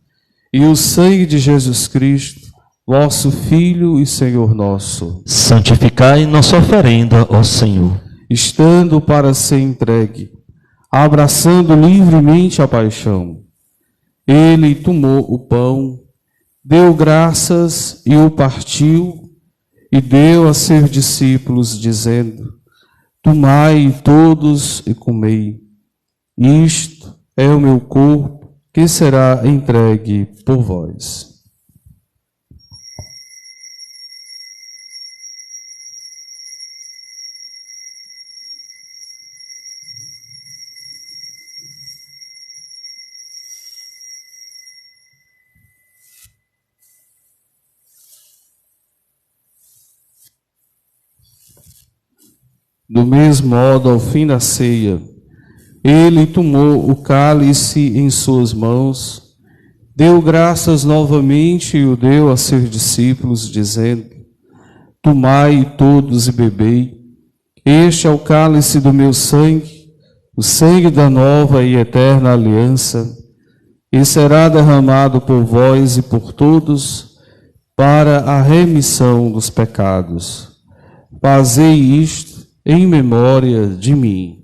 e o sangue de Jesus Cristo, vosso Filho e Senhor nosso, Santificai nossa oferenda, ó Senhor. estando para ser entregue, abraçando livremente a paixão. Ele tomou o pão, deu graças e o partiu, e deu a seus discípulos, dizendo: Tomai todos e comei. Isto é o meu corpo, que será entregue por vós. Do mesmo modo, ao fim da ceia, ele tomou o cálice em suas mãos, deu graças novamente e o deu a seus discípulos, dizendo: Tomai todos e bebei. Este é o cálice do meu sangue, o sangue da nova e eterna aliança, e será derramado por vós e por todos para a remissão dos pecados. Fazei isto em memória de mim.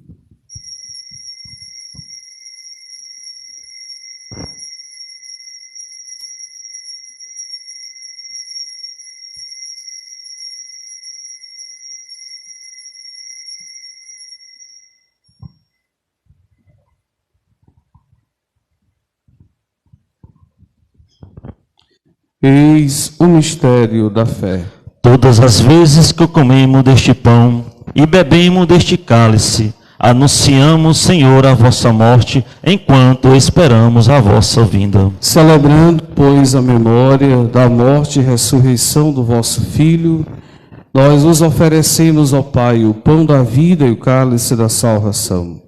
Eis o mistério da fé. Todas as vezes que comemos deste pão e bebemos deste cálice, anunciamos, Senhor, a vossa morte, enquanto esperamos a vossa vinda. Celebrando, pois, a memória da morte e ressurreição do vosso Filho, nós vos oferecemos, ó Pai, o pão da vida e o cálice da salvação.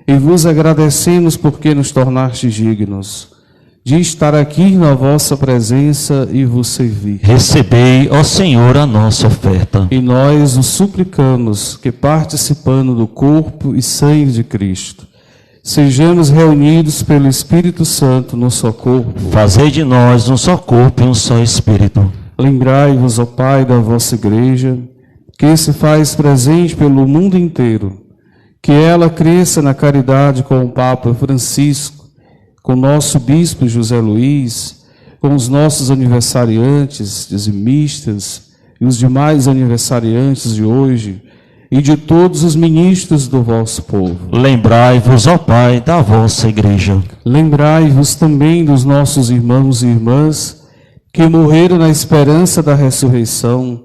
E vos agradecemos porque nos tornastes dignos de estar aqui na vossa presença e vos servir. Recebei, ó Senhor, a nossa oferta. E nós os suplicamos que, participando do corpo e sangue de Cristo, sejamos reunidos pelo Espírito Santo no só corpo. Fazei de nós um só corpo e um só espírito. Lembrai-vos, ó Pai, da vossa Igreja, que se faz presente pelo mundo inteiro, que ela cresça na caridade com o Papa Francisco, com o nosso Bispo José Luiz, com os nossos aniversariantes, dizimistas e os demais aniversariantes de hoje, e de todos os ministros do vosso povo. Lembrai-vos, ó Pai, da vossa Igreja. Lembrai-vos também dos nossos irmãos e irmãs que morreram na esperança da ressurreição,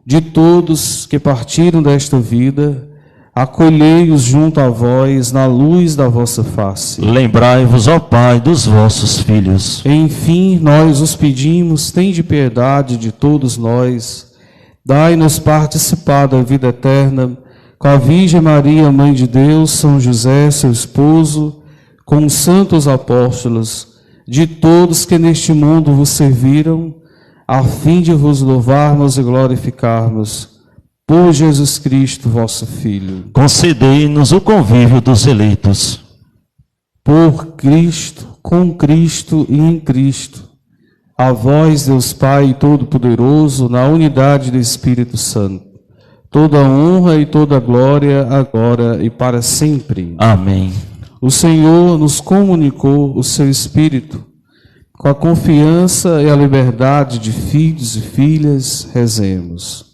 de todos que partiram desta vida, acolhei-os junto a vós na luz da vossa face. Lembrai-vos, ó Pai, dos vossos filhos. Enfim, nós os pedimos, tende piedade de todos nós, dai-nos participar da vida eterna, com a Virgem Maria, Mãe de Deus, São José, seu esposo, com os santos apóstolos, de todos que neste mundo vos serviram, a fim de vos louvarmos e glorificarmos, por Jesus Cristo, vosso Filho. Concedei-nos o convívio dos eleitos. Por Cristo, com Cristo e em Cristo, a vós, Deus Pai Todo-Poderoso, na unidade do Espírito Santo, toda a honra e toda a glória, agora e para sempre. Amém. O Senhor nos comunicou o seu Espírito. Com a confiança e a liberdade de filhos e filhas, rezemos.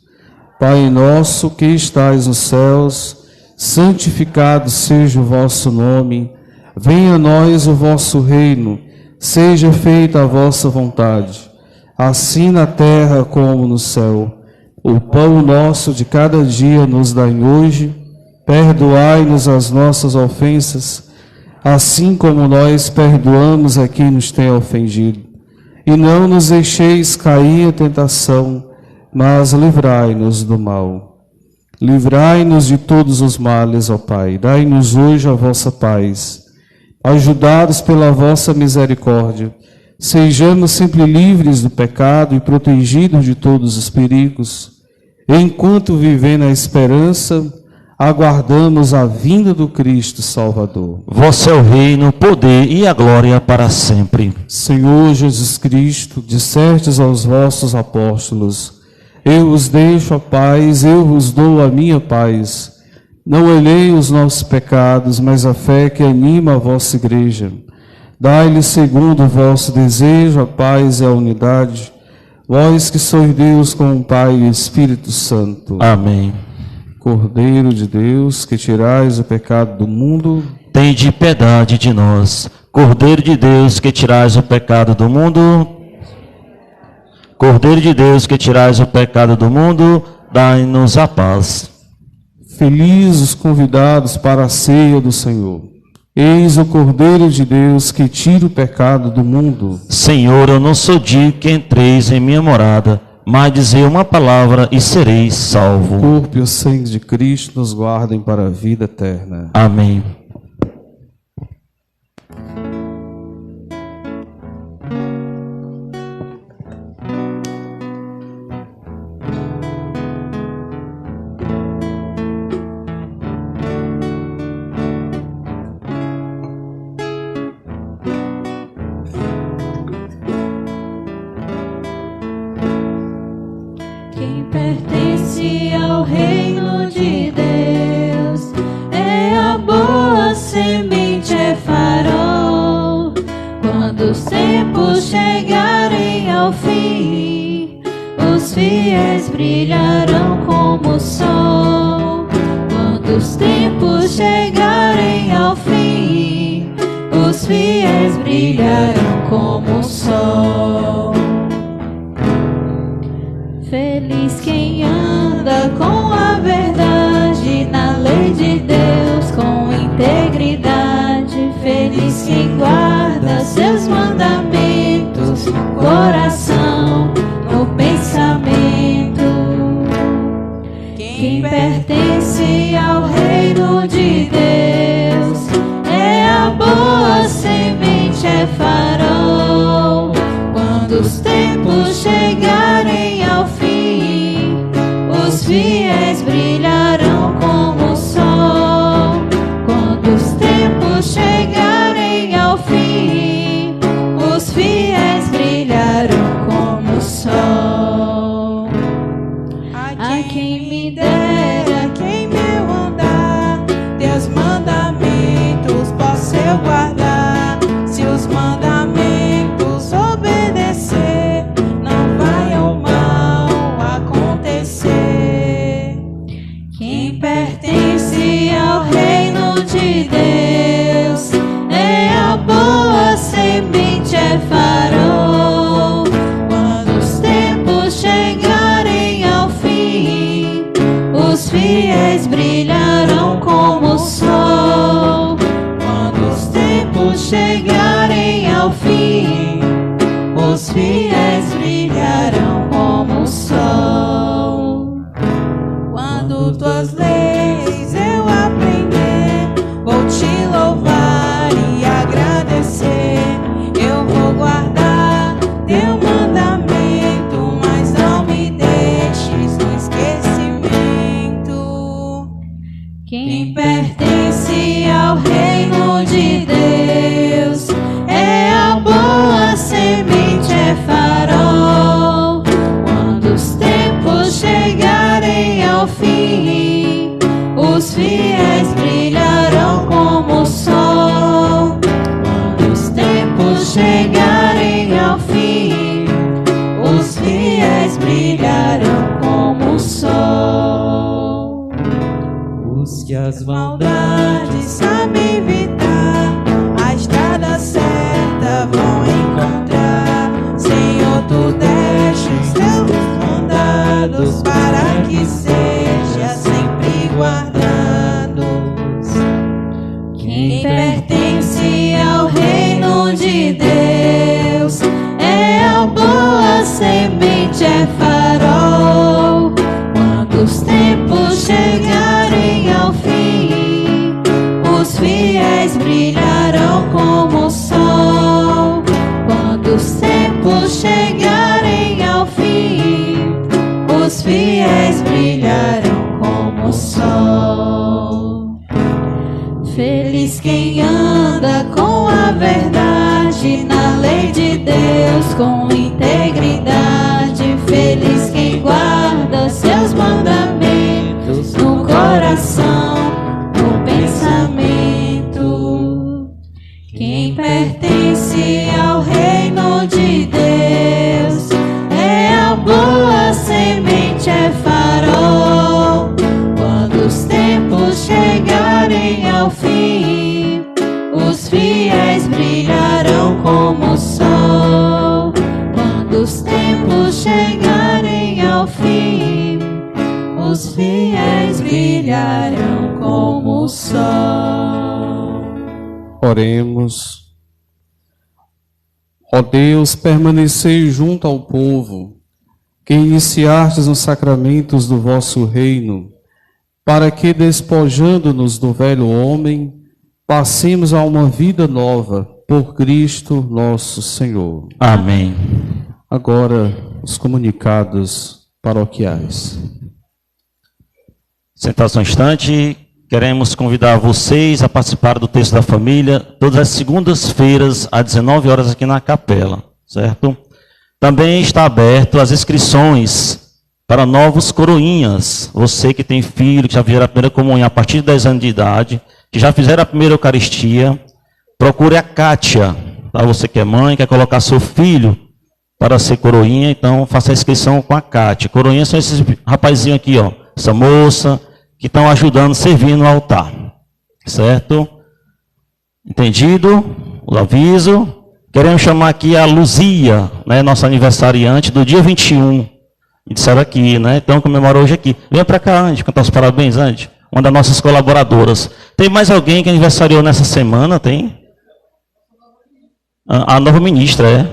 Pai nosso que estais nos céus, santificado seja o vosso nome. Venha a nós o vosso reino. Seja feita a vossa vontade, assim na terra como no céu. O pão nosso de cada dia nos dai hoje. Perdoai-nos as nossas ofensas, assim como nós perdoamos a quem nos tem ofendido. E não nos deixeis cair em tentação, mas livrai-nos do mal. Livrai-nos de todos os males, ó Pai. Dai-nos hoje a vossa paz. Ajudados pela vossa misericórdia, sejamos sempre livres do pecado e protegidos de todos os perigos. Enquanto vivendo na esperança, aguardamos a vinda do Cristo Salvador. Vosso é o reino, o poder e a glória para sempre. Senhor Jesus Cristo, dissertes aos vossos apóstolos: eu vos deixo a paz, eu vos dou a minha paz. Não olhei os nossos pecados, mas a fé que anima a vossa Igreja. Dai-lhe segundo o vosso desejo a paz e a unidade, vós que sois Deus com o Pai e o Espírito Santo. Amém. Cordeiro de Deus, que tirais o pecado do mundo, tende piedade de nós. Cordeiro de Deus, que tirais o pecado do mundo, Cordeiro de Deus, que tirais o pecado do mundo, dai-nos a paz. Felizes os convidados para a ceia do Senhor. Eis o Cordeiro de Deus que tira o pecado do mundo. Senhor, eu não sou digno que entreis em minha morada, mas dizei uma palavra e sereis salvo. O corpo e o sangue de Cristo nos guardem para a vida eterna. Amém. Quem pertence ao reino de Deus é a boa semente, é farol. Quando os tempos chegarem ao fim, os fiéis brilharão como o sol. Quando os tempos chegarem ao fim, os fiéis brilharão como o sol. Feliz quem anda com a verdade, na lei de Deus com integridade. Feliz quem guarda seus mandamentos no coração, no pensamento. Quem pertence ao reino de Deus é a boa semente, é farol. Quando os tempos chegarem ao fim, os fiéis brilharão como o sol. Quando os tempos chegarem quem me dera que em meu andar teus mandamentos posso eu guardar. Se os mandamentos obedecer, não vai ao mal acontecer. Quem pertence ao reino de Deus é a boa semente, é farol. Quando os tempos chegarem ao fim, os fiéis brilharão como o sol. Quando os tempos chegarem ao fim, os fiéis brilharão como o sol. Quando tuas leis eu aprender, vou te louvar e agradecer. Eu vou guardar teu mandamento, mas não me deixes no esquecimento. Quem pertence ao reino de Deus é a boa semente, é farol. Quando os tempos chegarem ao fim, os fiéis brilharão como o sol. Quando os tempos chegarem ao fim, os fiéis brilharão como o sol. Os que as maldades sabem evitar, a estrada certa vão encontrar. Senhor, tu deixas teus mandados para que seja sempre guardados. Quem pertence ao reino de Deus é a boa semente, é farol. Quando os tempos chegarem ao fim, os fiéis brilharão como o sol. Quando os tempos chegarem ao fim, os fiéis brilharão como o sol. Feliz quem anda com a verdade, na lei de Deus com integridade. Feliz quem guarda seus mandamentos no coração, no pensamento. Quem pertence ao reino de Deus é a boa semente, é farol. Quando os tempos chegarem ao fim, os fiéis brilharão como o sol. Quando os tempos chegarem ao fim, os fiéis brilharão como o sol. Oremos. Ó Deus, permanecei junto ao povo que iniciastes nos sacramentos do vosso reino, para que, despojando-nos do velho homem, passemos a uma vida nova, por Cristo nosso Senhor. Amém. Agora, os comunicados paroquiais. Sentados um instante, queremos convidar vocês a participar do Texto da Família, todas as segundas-feiras, às 19 horas, aqui na capela, certo? Também está aberto as inscrições para novos coroinhas. Você que tem filho, que já fizeram a primeira comunhão a partir de 10 anos de idade, que já fizeram a primeira Eucaristia, procure a Kátia. Tá? Você que é mãe, quer colocar seu filho para ser coroinha, então faça a inscrição com a Kátia. Coroinha são esses rapazinhos aqui, ó, essa moça, que estão ajudando, servindo no altar. Certo? Entendido? O aviso. Queremos chamar aqui a Luzia, né, nossa aniversariante do dia 21. E disseram aqui, né? Então comemora hoje aqui. Venha para cá, Andy, cantar os parabéns, Andy. Uma das nossas colaboradoras. Tem mais alguém que aniversariou nessa semana? Tem? A nova ministra, é?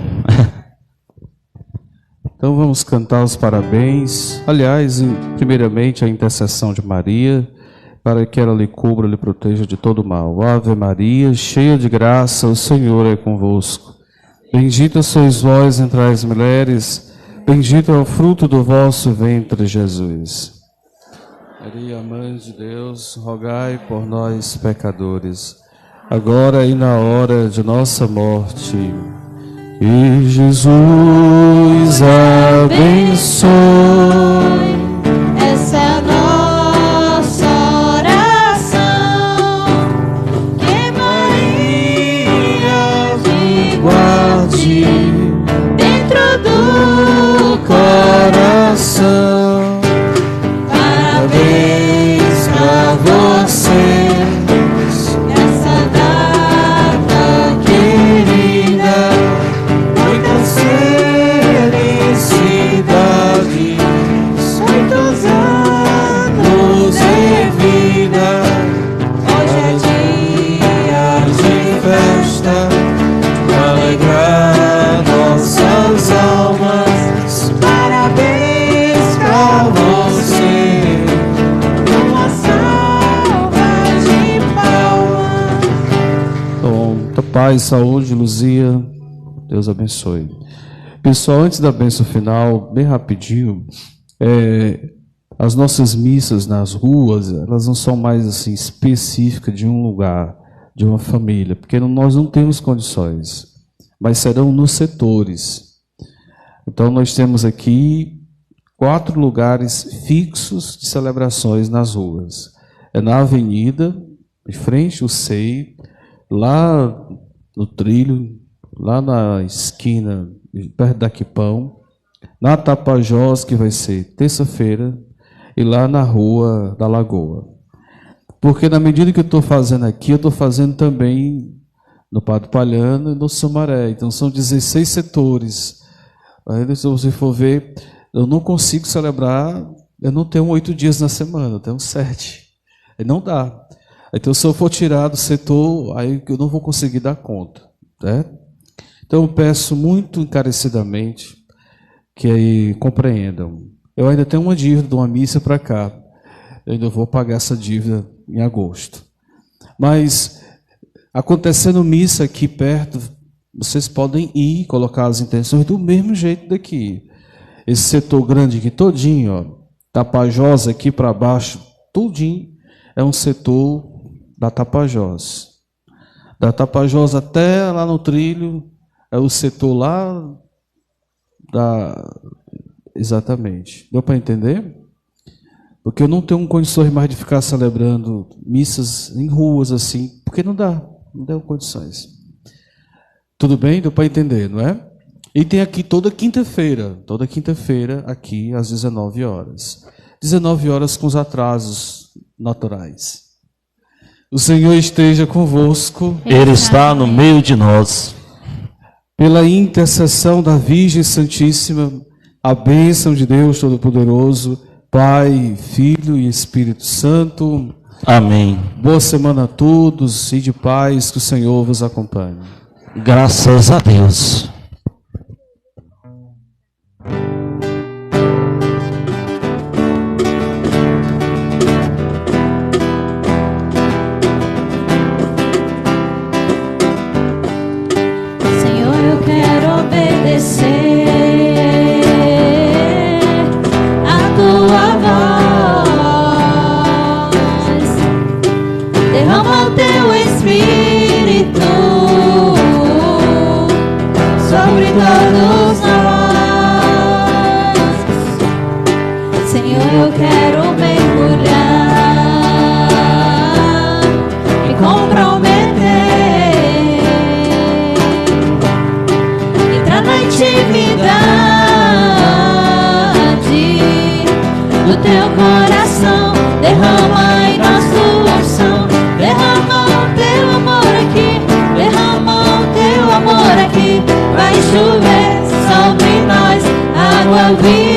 Então vamos cantar os parabéns. Aliás, primeiramente a intercessão de Maria, para que ela lhe cubra, lhe proteja de todo mal. Ave Maria, cheia de graça, o Senhor é convosco. Bendita sois vós entre as mulheres, bendito é o fruto do vosso ventre, Jesus. Maria, Mãe de Deus, rogai por nós, pecadores, agora e na hora de nossa morte. E Jesus abençoe essa paz e saúde, Luzia. Deus abençoe. Pessoal, antes da bênção final, bem rapidinho, as nossas missas nas ruas, elas não são mais assim específicas de um lugar, de uma família, porque nós não temos condições, mas serão nos setores. Então nós temos aqui 4 lugares fixos de celebrações nas ruas. É na avenida, de frente ao SEI, lá no trilho, lá na esquina, perto da Quipão, na Tapajós, que vai ser terça-feira, e lá na Rua da Lagoa. Porque na medida que eu estou fazendo aqui, eu estou fazendo também no Padre Palhano e no Sumaré. Então são 16 setores. Aí, se você for ver, eu não consigo celebrar, eu não tenho 8 dias na semana, eu tenho 7. Aí não dá. Então se eu for tirar do setor, aí eu não vou conseguir dar conta. Né? Então eu peço muito encarecidamente que aí compreendam. Eu ainda tenho uma dívida de uma missa para cá. Eu ainda vou pagar essa dívida em agosto. Mas, acontecendo missa aqui perto, vocês podem ir, colocar as intenções do mesmo jeito daqui. Esse setor grande aqui, todinho, ó, Tapajós aqui para baixo, tudinho, é um setor da Tapajós. Da Tapajós até lá no trilho, é o setor lá da... Exatamente. Deu para entender? Porque eu não tenho condições mais de ficar celebrando missas em ruas assim, porque não deu condições. Tudo bem? Deu para entender, não é? E tem aqui toda quinta-feira aqui às 19 horas. 19 horas com os atrasos naturais. O Senhor esteja convosco. Ele está no meio de nós. Pela intercessão da Virgem Santíssima, a bênção de Deus Todo-Poderoso, Pai, Filho e Espírito Santo. Amém. Boa semana a todos e de paz, que o Senhor vos acompanhe. Graças a Deus. Senhor, eu quero obedecer a tua voz. Derrama o teu Espírito sobre todos nós. Senhor, eu quero mergulhar e comprometer, entrar na intimidade do teu coração. Derrama em nós tua unção, derrama o teu amor aqui, derrama o teu amor aqui. Vai chover sobre nós água viva.